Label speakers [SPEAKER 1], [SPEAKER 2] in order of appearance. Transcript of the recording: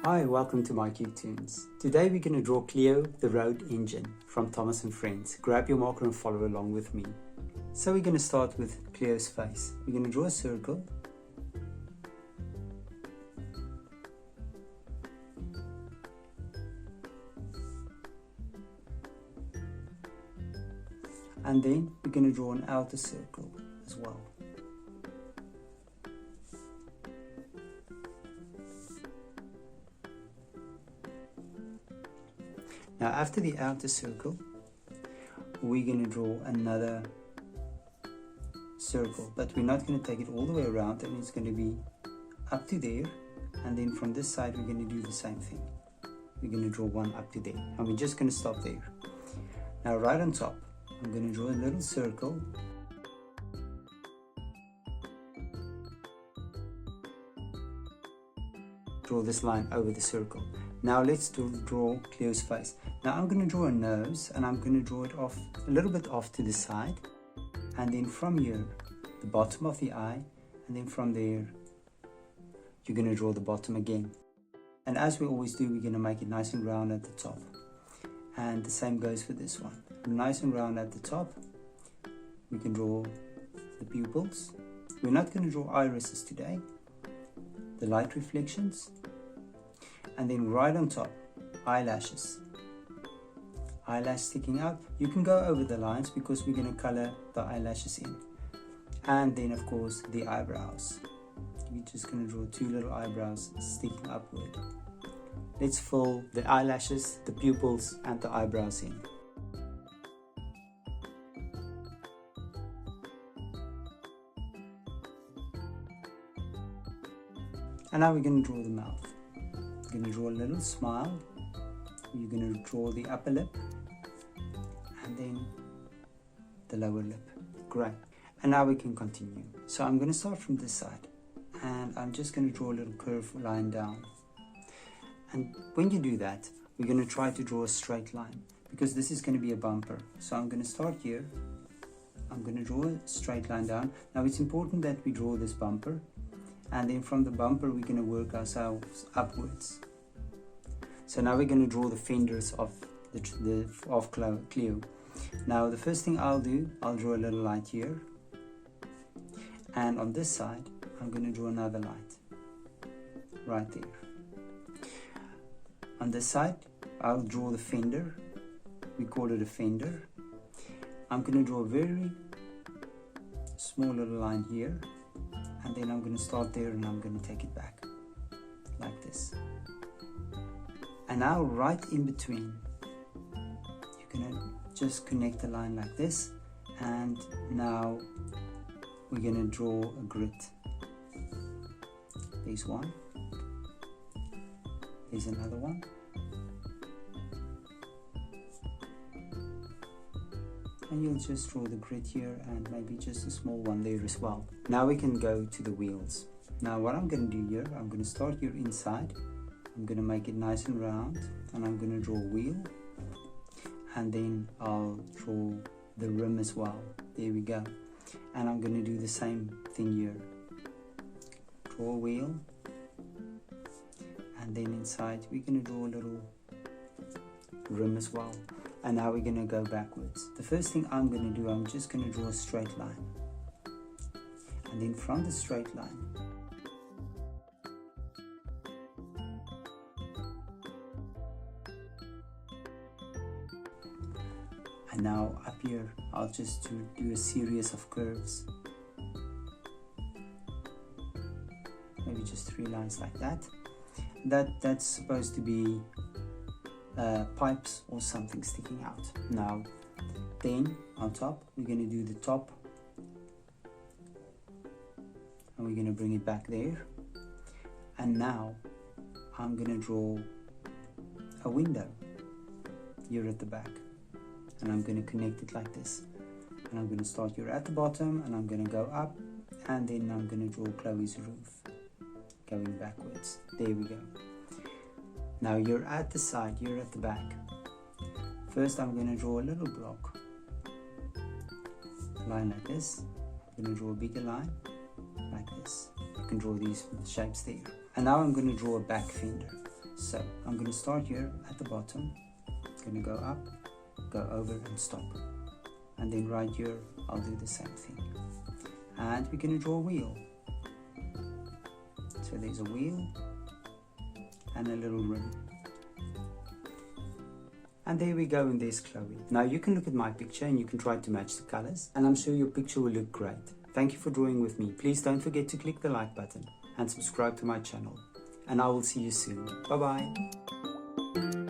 [SPEAKER 1] Hi, welcome to My Cute Tunes. Today we're going to draw Cleo the Road Engine from Thomas and Friends. Grab your marker and follow along with me. So we're going to start with Cleo's face. We're going to draw a circle. And then we're going to draw an outer circle as well. Now after the outer circle, we're going to draw another circle, but we're not going to take it all the way around, and it's going to be up to there, and then from this side we're going to do the same thing. We're going to draw one up to there, and we're just going to stop there. Now right on top, I'm going to draw a little circle. Draw this line over the circle. Now let's draw Cleo's face. Now I'm going to draw a nose, and I'm going to draw it off a little bit off to the side, and then from here the bottom of the eye, and then from there you're going to draw the bottom again. And as we always do, we're going to make it nice and round at the top, and the same goes for this one. Nice and round at the top. We can draw the pupils. We're not going to draw irises today, the light reflections, and then right on top, eyelashes. Eyelash sticking out. You can go over the lines because we're going to color the eyelashes in. And then of course the eyebrows. We're just going to draw two little eyebrows sticking upward. Let's fill the eyelashes, the pupils, and the eyebrows in. And now we're going to draw the mouth. We're going to draw a little smile. You're going to draw the upper lip and then the lower lip. Great. And now we can continue. So I'm going to start from this side, and I'm just going to draw a little curved line down. And when you do that, we're going to try to draw a straight line, because this is going to be a bumper. So I'm going to start here. I'm going to draw a straight line down. Now it's important that we draw this bumper, and then from the bumper we're going to work ourselves upwards. So now we're going to draw the fenders of Cleo. Now the first thing I'll do, I'll draw a little light here, and on this side I'm going to draw another light right there. On this side I'll draw the fender. We call it a fender. I'm going to draw a very small little line here, and then I'm going to start there and I'm going to take it back like this. And now right in between, you're going to just connect the line like this, and now we're going to draw a grid. There's one, there's another one, and you'll just draw the grid here, and maybe just a small one there as well. Now we can go to the wheels. Now what I'm going to do here, I'm going to start here inside. I'm going to make it nice and round, and I'm going to draw a wheel, and then I'll draw the rim as well. There we go. And I'm going to do the same thing here. Draw a wheel, and then inside we're going to draw a little rim as well. And now we're going to go backwards. The first thing I'm going to do, I'm just going to draw a straight line, and then from the straight line and now up here I'll just do a series of curves, maybe just 3 lines like that. That's supposed to be pipes or something sticking out. Now then on top we're going to do the top, and we're going to bring it back there. And now I'm going to draw a window here at the back, and I'm going to connect it like this. And I'm going to start here at the bottom, and I'm going to go up, and then I'm going to draw Chloe's roof going backwards. There we go. Now you're at the side, you're at the back. First I'm going to draw a little block, a line like this. I'm going to draw a bigger line like this. You can draw these shapes there. And now I'm going to draw a back fender. So I'm going to start here at the bottom, going to go up, go over and stop, and then right here I'll do the same thing, and we're going to draw a wheel. So there's a wheel and a little rim, and there we go, and there's Chloe. Now you can look at my picture and you can try to match the colors, and I'm sure your picture will look great. Thank you for drawing with me. Please don't forget to click the like button and subscribe to my channel, and I will see you soon. Bye bye.